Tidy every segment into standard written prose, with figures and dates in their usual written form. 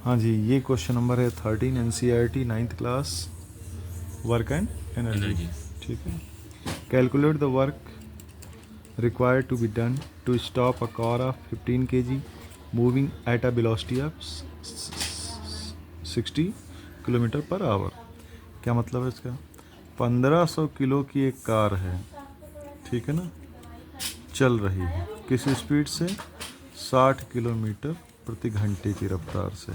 हाँ जी, ये question number है 13 NCERT 9th class, work and energy. ठीक है। Calculate the work required to be done to stop a car of 15 kg moving at a velocity of 60 kilometre per hour. क्या मतलब है इसका? 1500 kilo की एक कार है, ठीक है ना, चल रही है किस स्पीड से? 60 किलोमीटर प्रति घंटे की रफ्तार से।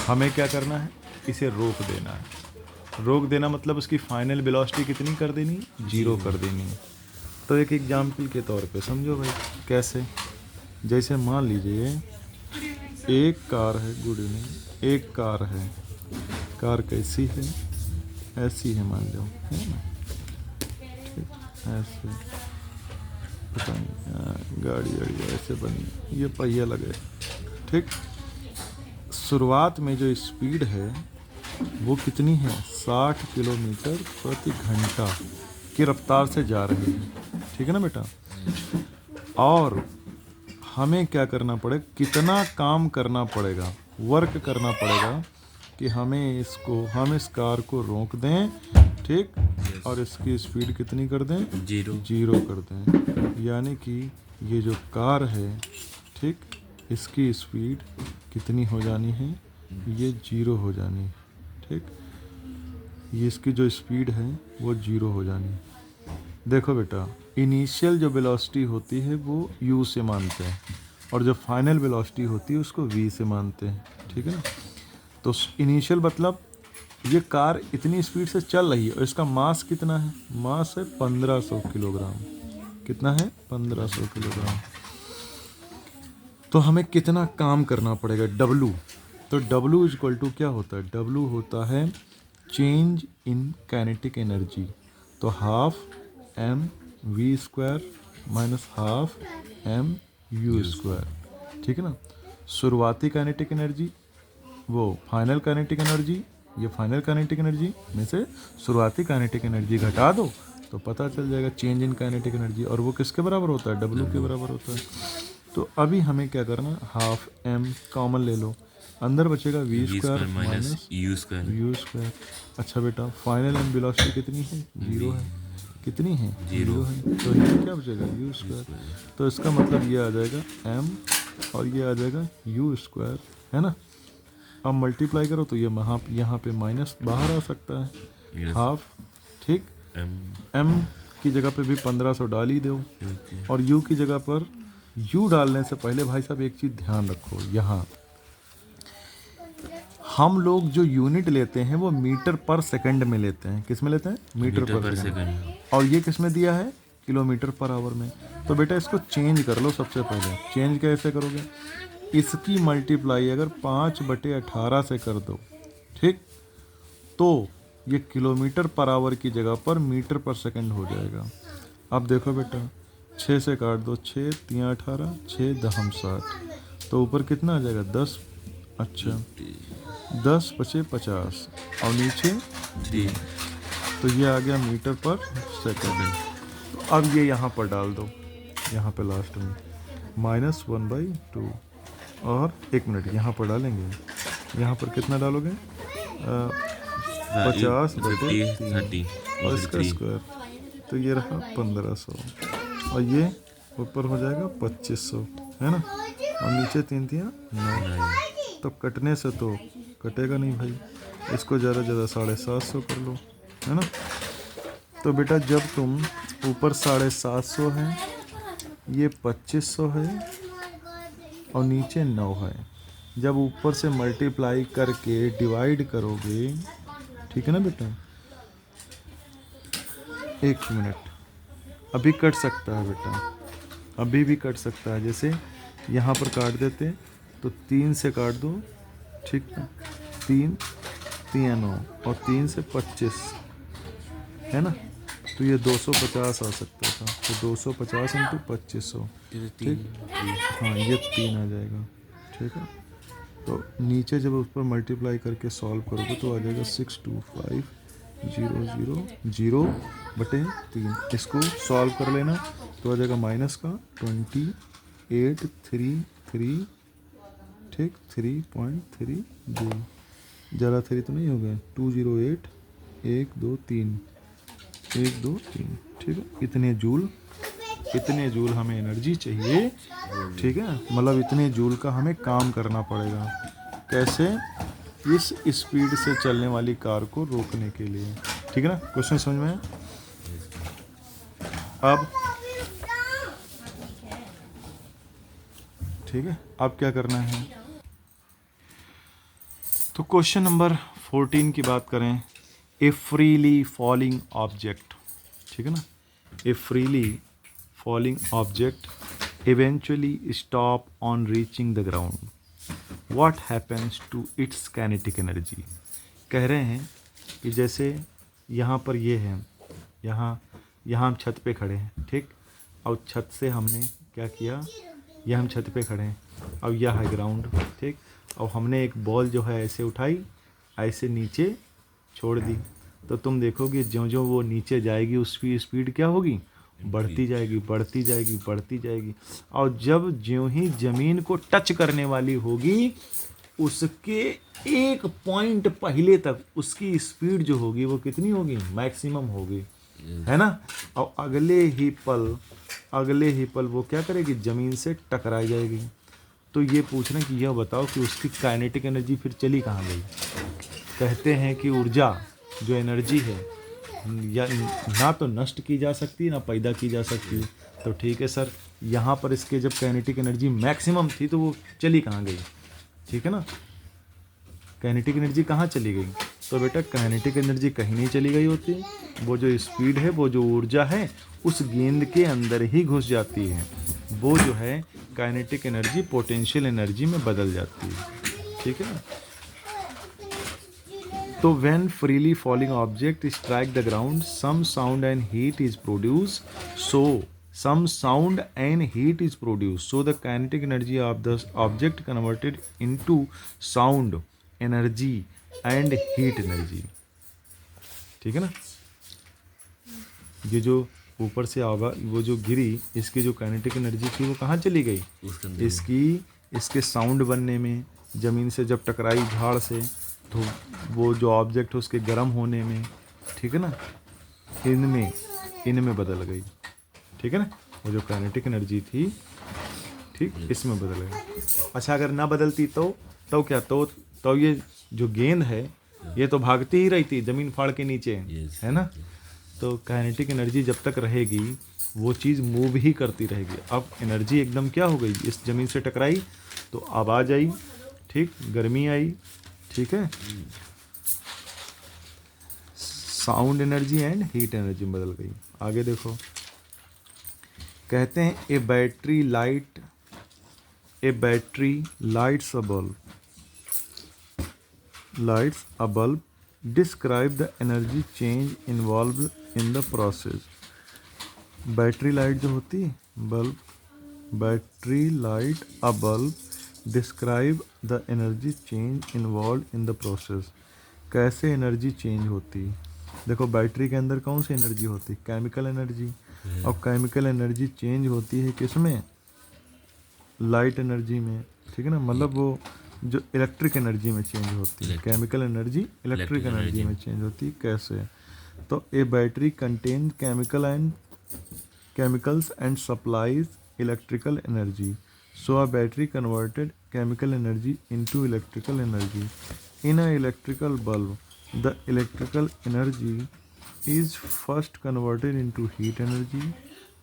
हमें क्या करना है? इसे रोक देना है। रोक देना मतलब उसकी फाइनल वेलोसिटी कितनी कर देनी? 0 कर देनी है। तो एक एग्जाम्पल के तौर पे समझो भाई, कैसे? जैसे मान लीजिए एक कार है, गुड इवनिंग, एक कार है। कार कैसी है? ऐसी है, मान लो, है ना, ठीक, ऐसे, पता नहीं, गाड़ी ऐसे बनी, ये पहिया लगे, ठीक। शुरुआत में जो स्पीड है वो कितनी है? 60 किलोमीटर प्रति घंटा की रफ्तार से जा रही है, ठीक है ना बेटा। और हमें क्या करना पड़ेगा? कितना काम करना पड़ेगा, वर्क करना पड़ेगा कि हम इस कार को रोक दें, ठीक, और इसकी स्पीड कितनी कर दें? 0 कर दें। यानी कि ये जो कार है, ठीक, इसकी स्पीड कितनी हो जानी है? ये 0 हो जानी है, ठीक। ये इसकी जो स्पीड है वो 0 हो जानी है। देखो बेटा, इनिशियल जो वेलोसिटी होती है वो u से मानते हैं, और जो फाइनल वेलोसिटी होती है उसको v से मानते हैं, ठीक है ना। तो इनिशियल मतलब ये कार इतनी स्पीड से चल रही है और इसका मास कितना है? मास है 1500 किलोग्राम। कितना है? 1500 किलोग्राम। तो हमें कितना काम करना पड़ेगा? W। तो W इक्वल टू क्या होता है? W होता है चेंज इन काइनेटिक एनर्जी। तो half mv² minus half mu², ठीक है ना। शुरुआती काइनेटिक एनर्जी, वो फाइनल काइनेटिक एनर्जी, ये फाइनल काइनेटिक एनर्जी में से शुरुआती काइनेटिक एनर्जी घटा दो तो पता चल जाएगा चेंज इन काइनेटिक एनर्जी, और वो किसके बराबर होता है? W के बराबर होता है। तो अभी हमें क्या करना? हाफ m कॉमन ले लो, अंदर बचेगा v² माइनस u²। अच्छा बेटा, फाइनल एम वेलोसिटी कितनी है? 0 है। कितनी है? 0 है। तो ये क्या बचेगा? u²। तो इसका मतलब ये आ जाएगा m और ये आ जाएगा u², है ना। अब मल्टीप्लाई करो तो ये यहाँ पे माइनस बाहर आ सकता है, हाफ, ठीक। m की जगह पे भी 1500 डाल ही दो, और u की जगह पर u डालने से पहले भाई साहब एक चीज़ ध्यान रखो, यहाँ हम लोग जो यूनिट लेते हैं वो मीटर पर सेकंड में लेते हैं। किस में लेते हैं? मीटर पर सेकंड। और ये किस में दिया है? किलोमीटर पर आवर में। तो बेटा इसको चेंज कर लो। सबसे पहले चेंज कैसे करोगे? इसकी मल्टीप्लाई अगर 5/18 से कर दो, ठीक, तो ये किलोमीटर पर आवर की जगह पर मीटर पर सेकंड हो जाएगा। अब देखो बेटा, 6 से काट दो, 6 3 18, 6 दहम 60, तो ऊपर कितना आ जाएगा? 10। अच्छा, 10 बचे 50 और नीचे 3, तो ये आ गया मीटर पर सेकंड। तो अब ये यहाँ पर डाल दो, यहाँ पे लास्ट में -1/2, और 1 मिनट यहाँ पर डालेंगे। यहाँ पर कितना डालोगे? 50/3 और इसका स्क्वायर, तो ये रहा 1500, और ये ऊपर हो जाएगा 2500, है ना, और नीचे 3 3 9। तो कटने से तो कटेगा नहीं भाई, इसको ज़्यादा ज़्यादा 750 कर लो, है ना। तो बेटा जब तुम ऊपर 750 है, ये 2500 है और नीचे 9 है, जब ऊपर से मल्टीप्लाई करके डिवाइड करोगे, ठीक है ना बेटा। 1 मिनट, अभी कट सकता है बेटा, अभी भी कट सकता है। जैसे यहाँ पर काट देते तो 3 से काट दो, ठीक है, 3 3 9 और 3 से 25, है ना, तो ये 250 आ सकता था। तो 250 × 2500, ठीक, हाँ ये 3 आ जाएगा, ठीक है। तो नीचे जब उस पर मल्टीप्लाई करके सॉल्व करोगे तो आ जाएगा 625,000/3। इसको सॉल्व कर लेना तो आ जाएगा माइनस का 2833, ठीक, 3.3 जूल। ज़रा 3 तो नहीं हो गया, 208 1 2 3 1 2 3, ठीक है। इतने जूल हमें एनर्जी चाहिए, ठीक है। मतलब इतने जूल का हमें काम करना पड़ेगा। कैसे? इस स्पीड से चलने वाली कार को रोकने के लिए, ठीक है ना। क्वेश्चन समझ में आया? अब ठीक है, अब क्या करना है? तो क्वेश्चन नंबर 14 की बात करें। ए फ्रीली फॉलिंग ऑब्जेक्ट, ठीक है ना। A freely falling object eventually stop on reaching the ground, what happens to its kinetic energy. कह रहे हैं कि जैसे यहाँ पर ये है, यहाँ हम छत पे खड़े हैं, ठीक। और छत से हमने क्या किया, यह हम छत पे खड़े हैं, अब यह है ग्राउंड, ठीक। और हमने एक बॉल जो है ऐसे उठाई, ऐसे नीचे छोड़ दी, तो तुम देखोगे ज्यों ज्यों वो नीचे जाएगी उसकी स्पीड क्या होगी, बढ़ती जाएगी बढ़ती जाएगी बढ़ती जाएगी। और जब ज्यों ही ज़मीन को टच करने वाली होगी, उसके एक पॉइंट पहले तक उसकी स्पीड जो होगी वो कितनी होगी, मैक्सिमम होगी, है ना। और अगले ही पल वो क्या करेगी, ज़मीन से टकराई जाएगी। तो ये पूछ रहे हैं कि यह बताओ कि उसकी काइनेटिक एनर्जी फिर चली कहाँ गई। कहते हैं कि ऊर्जा जो एनर्जी है या ना तो नष्ट की जा सकती ना पैदा की जा सकती। तो ठीक है सर, यहाँ पर इसके जब काइनेटिक एनर्जी मैक्सिमम थी तो वो चली कहाँ गई, ठीक है ना। काइनेटिक एनर्जी कहाँ चली गई? तो बेटा काइनेटिक एनर्जी कहीं नहीं चली गई होती, वो जो स्पीड है, वो जो ऊर्जा है, उस गेंद के अंदर ही घुस जाती है। वो जो है काइनेटिक एनर्जी पोटेंशियल एनर्जी में बदल जाती है, ठीक है ना। तो when freely falling object strike the ground, some sound and heat is produce, so the kinetic energy of the object converted into sound energy and heat energy, ठीक है ना। ये जो ऊपर से आवा वो जो गिरी, इसकी जो काइनेटिक एनर्जी थी वो कहाँ चली गई, इसके साउंड बनने में, ज़मीन से जब टकराई झाड़ से तो वो जो ऑब्जेक्ट है उसके गर्म होने में, ठीक है ना, इनमें बदल गई, ठीक है ना। वो जो काइनेटिक एनर्जी थी, ठीक, इसमें बदल गई। अच्छा अगर ना बदलती तो क्या, तो ये जो गेंद है ये तो भागती ही रहती ज़मीन फाड़ के नीचे, है ना। तो काइनेटिक एनर्जी जब तक रहेगी वो चीज़ मूव ही करती रहेगी। अब एनर्जी एकदम क्या हो गई, इस ज़मीन से टकराई तो आवाज़ आई, ठीक, गर्मी आई, ठीक है, sound energy and heat energy बदल गई। आगे देखो, कहते हैं a battery lights a bulb, describe the energy change involve in the process. Battery light जो होती है, battery light a bulb, describe the energy change involve in the process. कैसे एनर्जी चेंज होती है? देखो बैटरी के अंदर कौन सी एनर्जी होती है, केमिकल एनर्जी। और केमिकल एनर्जी चेंज होती है किसमें, लाइट एनर्जी में, ठीक है ना। मतलब वो जो इलेक्ट्रिक एनर्जी में चेंज होती है, केमिकल एनर्जी इलेक्ट्रिक एनर्जी में चेंज होती है। कैसे? तो a battery contain chemicals and supplies electrical energy, so a battery converted chemical energy into electrical energy. In a electrical bulb, the electrical energy is first converted into heat energy.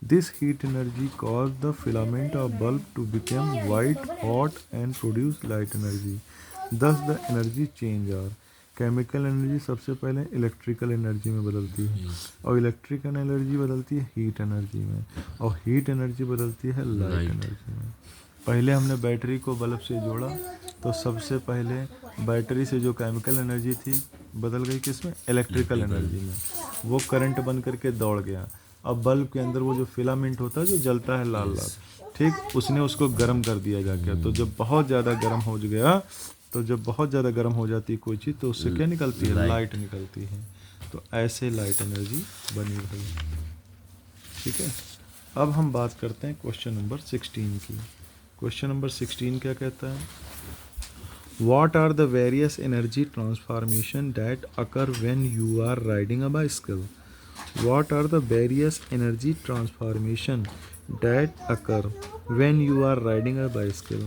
This heat energy causes the filament of bulb to become white hot and produce light energy. Thus the energy change are chemical energy सबसे पहले electrical energy में बदलती है, और electrical energy बदलती है heat energy में, और हीट एनर्जी बदलती है लाइट एनर्जी में। पहले हमने बैटरी को बल्ब से जोड़ा तो सबसे पहले बैटरी से जो केमिकल एनर्जी थी बदल गई किसमें, इलेक्ट्रिकल एनर्जी में। वो करंट बन करके दौड़ गया। अब बल्ब के अंदर वो जो फिलामेंट होता है जो जलता है लाल लाल, ठीक, उसने उसको गर्म कर दिया जाके। तो जब बहुत ज़्यादा गर्म हो गया, तो जब बहुत ज़्यादा गर्म हो जाती है कोई चीज़ तो उससे क्या निकलती है, लाइट निकलती है। तो ऐसे लाइट एनर्जी बनी रही, ठीक है। अब हम बात करते हैं क्वेश्चन नंबर 16 की। क्वेश्चन नंबर 16 क्या कहता है, What are the various energy transformation that occur when you are riding a bicycle? What are the various energy transformation that occur when you are riding a bicycle?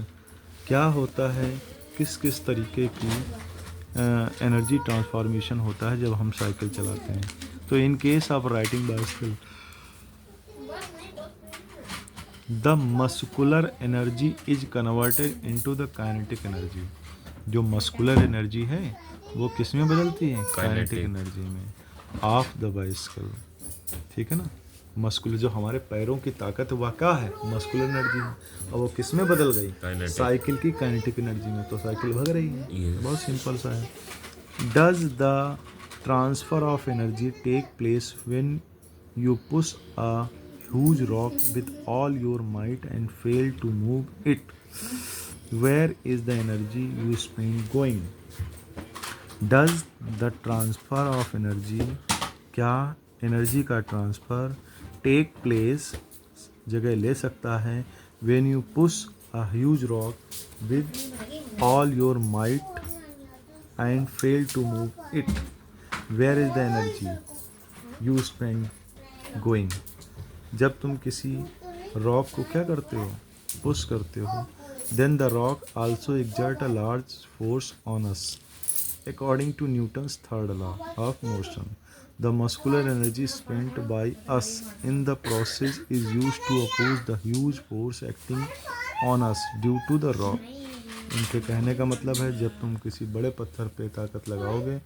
क्या होता है, किस किस तरीके की एनर्जी ट्रांसफॉर्मेशन होता है जब हम साइकिल चलाते हैं? तो in case of riding bicycle, the muscular energy is converted into the kinetic energy. जो मस्कुलर एनर्जी है वो किस में बदलती है? काइनेटिक एनर्जी में ऑफ द बाइसिकल। ठीक है ना, मस्कुलर जो हमारे पैरों की ताकत वह क्या है? मस्कुलर एनर्जी है, और वो किस में बदल गई? साइकिल की काइनेटिक एनर्जी में। तो साइकिल भाग रही है। बहुत सिंपल सा है। Does the transfer of energy take place when you push a huge rock with all your might and fail to move it? Where is the energy you spend going? Does the transfer of energy, क्या energy का transfer take place जगह ले सकता है when you push a huge rock with all your might and fail to move it? Where is the energy you spend going? जब तुम किसी rock को क्या करते हो? पुश करते हो। Then the rock also exert a large force on us. According to Newton's third law of motion, the muscular energy spent by us in the process is used to oppose the huge force acting on us due to the rock. इनके कहने का मतलब है जब तुम किसी बड़े पत्थर पे ताकत लगाओगे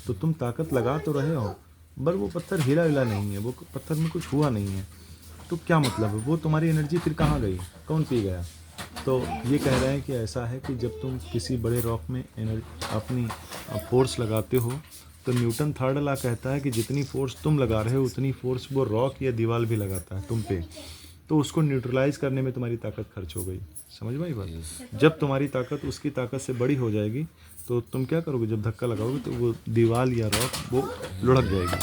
तो तुम ताकत लगा तो रहे हो, पर वो पत्थर हिला हिला नहीं है, वो पत्थर में कुछ हुआ नहीं है। तो क्या मतलब है? वो तुम्हारी एनर्जी फिर कहाँ गई? कौन पी गया? तो ये कह रहे हैं कि ऐसा है कि जब तुम किसी बड़े रॉक में अपनी फोर्स लगाते हो तो न्यूटन थर्ड लॉ कहता है कि जितनी फोर्स तुम लगा रहे हो उतनी फोर्स वो रॉक या दीवार भी लगाता है तुम पे। तो उसको न्यूट्रलाइज करने में तुम्हारी ताकत खर्च हो गई। समझ में आई बात? जब तुम्हारी ताकत उसकी ताकत से बड़ी हो जाएगी तो तुम क्या करोगे? जब धक्का लगाओगे तो वो दीवार या रॉक वो लुढ़क जाएगी।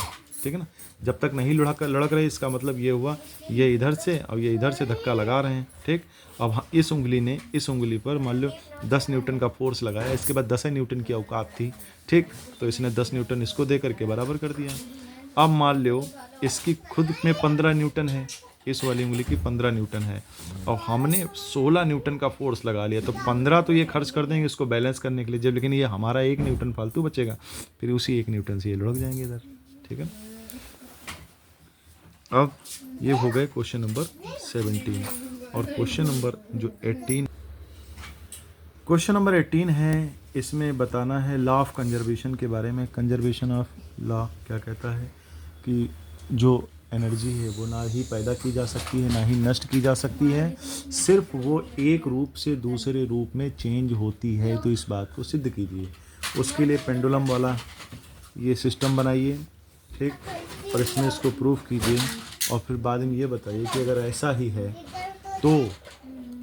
ठीक है ना? जब तक नहीं लुढ़क रहे, इसका मतलब ये हुआ ये इधर से और ये इधर से धक्का लगा रहे हैं। ठीक, अब इस उंगली ने इस उंगली पर मान लो 10 न्यूटन का फोर्स लगाया, इसके बाद 10 न्यूटन की औकात थी। ठीक, तो इसने 10 न्यूटन इसको दे करके बराबर कर दिया। अब मान लो इसकी खुद में 15 न्यूटन है, इस वाली उंगली की 15 न्यूटन है और हमने 16 न्यूटन का फोर्स लगा लिया, तो 15 तो ये खर्च कर देंगे इसको बैलेंस करने के लिए, जब लेकिन ये हमारा 1 न्यूटन फालतू बचेगा, फिर उसी 1 न्यूटन से ये लुढ़क जाएंगे इधर। ठीक है, अब ये हो गए क्वेश्चन नंबर 17 और क्वेश्चन नंबर जो 18, क्वेश्चन नंबर 18 है, इसमें बताना है लॉ ऑफ कंजर्वेशन के बारे में। कंजर्वेशन ऑफ लॉ क्या कहता है कि जो एनर्जी है वो ना ही पैदा की जा सकती है ना ही नष्ट की जा सकती है, सिर्फ वो एक रूप से दूसरे रूप में चेंज होती है। तो इस बात को सिद्ध कीजिए। उसके लिए पेंडुलम वाला ये सिस्टम बनाइए। ठीक, और इसमें इसको प्रूफ कीजिए और फिर बाद में ये बताइए कि अगर ऐसा ही है तो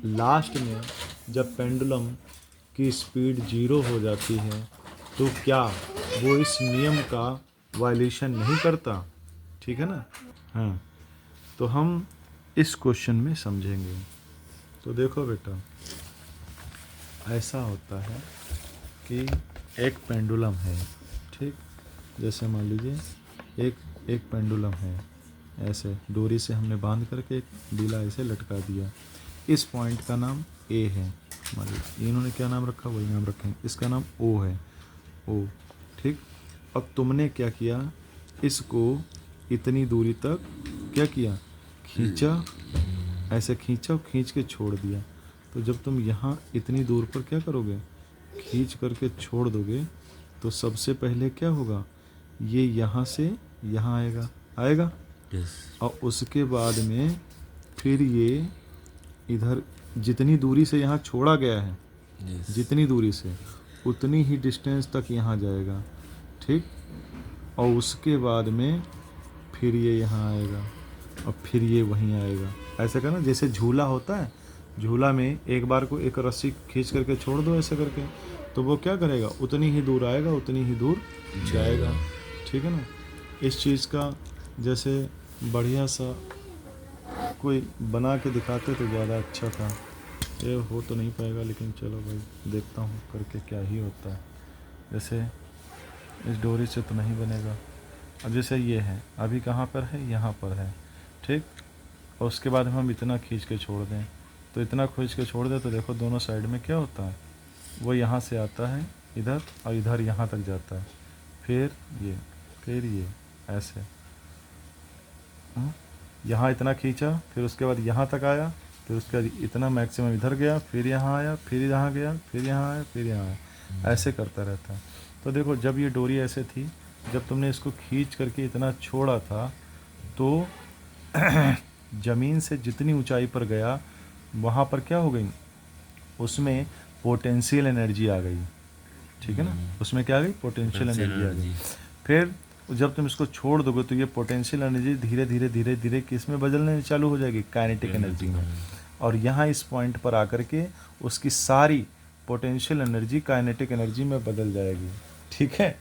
लास्ट में जब पेंडुलम की स्पीड 0 हो जाती है तो क्या वो इस नियम का वायलेशन नहीं करता? ठीक है ना? हाँ, तो हम इस क्वेश्चन में समझेंगे। तो देखो बेटा, ऐसा होता है कि एक पेंडुलम है। ठीक, जैसे मान लीजिए एक पेंडुलम है, ऐसे डोरी से हमने बांध करके एक डीला ऐसे लटका दिया। इस पॉइंट का नाम ए है, मान लीजिए इन्होंने क्या नाम रखा वही नाम रखें, इसका नाम ओ है, ओ। ठीक, अब तुमने क्या किया, इसको इतनी दूरी तक क्या किया, खींचा, ऐसे खींचा, खींच के छोड़ दिया। तो जब तुम यहाँ इतनी दूर पर क्या करोगे, खींच करके छोड़ दोगे, तो सबसे पहले क्या होगा, ये यहाँ से यहाँ आएगा yes. और उसके बाद में फिर ये इधर जितनी दूरी से यहाँ छोड़ा गया है yes. जितनी दूरी से उतनी ही डिस्टेंस तक यहाँ जाएगा। ठीक, और उसके बाद में फिर ये यहाँ आएगा और फिर ये वहीं आएगा। ऐसे करना, जैसे झूला होता है, झूला में एक बार को एक रस्सी खींच करके छोड़ दो ऐसे करके, तो वो क्या करेगा, उतनी ही दूर आएगा, उतनी ही दूर जाएगा। ठीक है ना? इस चीज़ का जैसे बढ़िया सा कोई बना के दिखाते तो ज़्यादा अच्छा था। ये हो तो नहीं पाएगा, लेकिन चलो भाई देखता हूँ करके क्या ही होता है। जैसे इस डोरी से तो नहीं बनेगा। अब जैसे ये है, अभी कहाँ पर है, यहाँ पर है, ठीक। और उसके बाद हम इतना खींच के छोड़ दें, तो इतना खींच के छोड़ दें तो देखो दोनों साइड में क्या होता है, वो यहाँ से आता है इधर और इधर यहाँ तक जाता है, फिर ये ऐसे यहाँ इतना खींचा, फिर उसके बाद यहाँ तक आया, फिर उसके बाद इतना मैक्सिमम इधर गया, फिर यहाँ आया, फिर यहाँ गया, फिर यहाँ आया, फिर यहाँ आया, ऐसे करता रहता है। तो देखो जब ये डोरी ऐसे थी, जब तुमने इसको खींच करके इतना छोड़ा था तो ज़मीन से जितनी ऊंचाई पर गया वहाँ पर क्या हो गई, उसमें पोटेंशियल एनर्जी आ गई, ठीक है ना। उसमें क्या आ गई, पोटेंशियल एनर्जी आ गई। फिर जब तुम इसको छोड़ दोगे तो ये पोटेंशियल एनर्जी धीरे धीरे धीरे धीरे किस में बदलने चालू हो जाएगी, काइनेटिक एनर्जी में। और यहाँ इस पॉइंट पर आकर के उसकी सारी पोटेंशियल एनर्जी काइनेटिक एनर्जी में बदल जाएगी, ठीक है।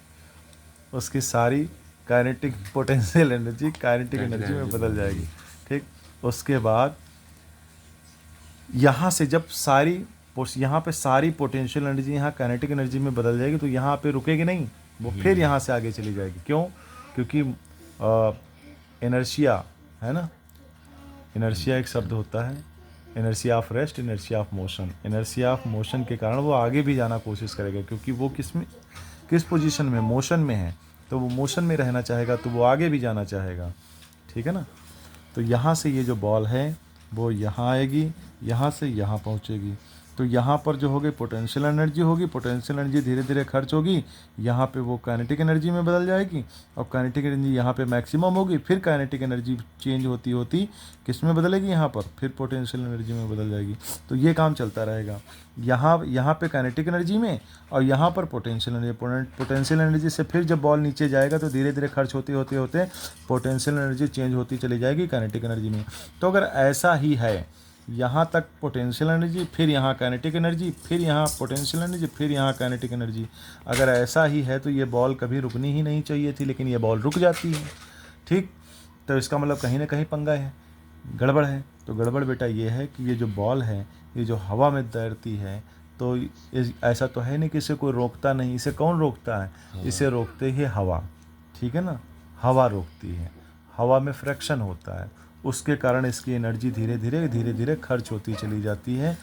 उसकी सारी kinetic potential energy kinetic energy में बदल जाएगी, ठीक। उसके बाद यहाँ से जब यहाँ पे सारी पोटेंशियल एनर्जी यहाँ काइनेटिक एनर्जी में बदल जाएगी तो यहाँ पे रुकेगी नहीं, वो फिर यहाँ से आगे चली जाएगी। क्यों, क्योंकि इनर्शिया है ना, इनर्शिया एक शब्द होता है, inertia of rest, inertia of motion. Inertia of motion के कारण वो आगे भी जाना कोशिश करेगा, क्योंकि वो किस पोजीशन में, मोशन में है, तो वो मोशन में रहना चाहेगा तो वो आगे भी जाना चाहेगा, ठीक है ना। तो यहाँ से ये जो बॉल है वो यहाँ आएगी, यहाँ से यहाँ पहुँचेगी, तो यहाँ पर जो होगी पोटेंशियल एनर्जी होगी, पोटेंशियल एनर्जी धीरे धीरे खर्च होगी, यहाँ पे वो काइनेटिक एनर्जी में बदल जाएगी, और काइनेटिक एनर्जी यहाँ पे मैक्सिमम होगी, फिर काइनेटिक एनर्जी चेंज होती होती किस में बदलेगी, यहाँ पर फिर पोटेंशियल एनर्जी में बदल जाएगी। तो ये काम चलता रहेगा, यहाँ पे काइनेटिक एनर्जी में और यहाँ पर पोटेंशियल एनर्जी। पोटेंशियल एनर्जी से फिर जब बॉल नीचे जाएगा तो धीरे धीरे खर्च होते होते होते पोटेंशियल एनर्जी चेंज होती चली जाएगी काइनेटिक एनर्जी में। तो अगर ऐसा ही है, यहाँ तक पोटेंशियल एनर्जी, फिर यहाँ काइनेटिक एनर्जी, फिर यहाँ पोटेंशियल एनर्जी, फिर यहाँ काइनेटिक एनर्जी, अगर ऐसा ही है तो ये बॉल कभी रुकनी ही नहीं चाहिए थी, लेकिन ये बॉल रुक जाती है, ठीक। तो इसका मतलब कहीं ना कहीं पंगा है, गड़बड़ है। तो गड़बड़ बेटा ये है कि ये जो बॉल है, ये जो हवा में तैरती है, तो ऐसा तो है नहीं कि इसे कोई रोकता नहीं। इसे कौन रोकता है, इसे रोकते ही हवा, ठीक है ना, हवा रोकती है। हवा में फ्रैक्शन होता है, उसके कारण इसकी एनर्जी धीरे धीरे खर्च होती चली जाती है।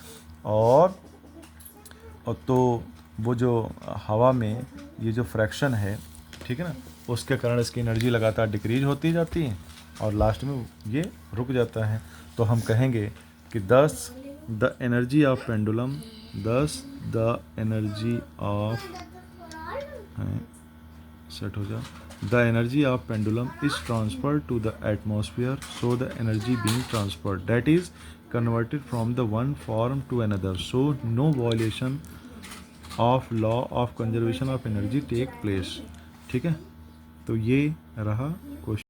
और तो वो जो हवा में ये जो फ्रैक्शन है, ठीक है ना, उसके कारण इसकी एनर्जी लगातार डिक्रीज होती जाती है और लास्ट में ये रुक जाता है। तो हम कहेंगे कि 10 the energy of pendulum, 10 the energy of set हो जा the energy of pendulum is transferred to the atmosphere, so the energy being transferred, that is converted from the one form to another, so no violation of law of conservation of energy take place, ठीक है। तो ये रहा question.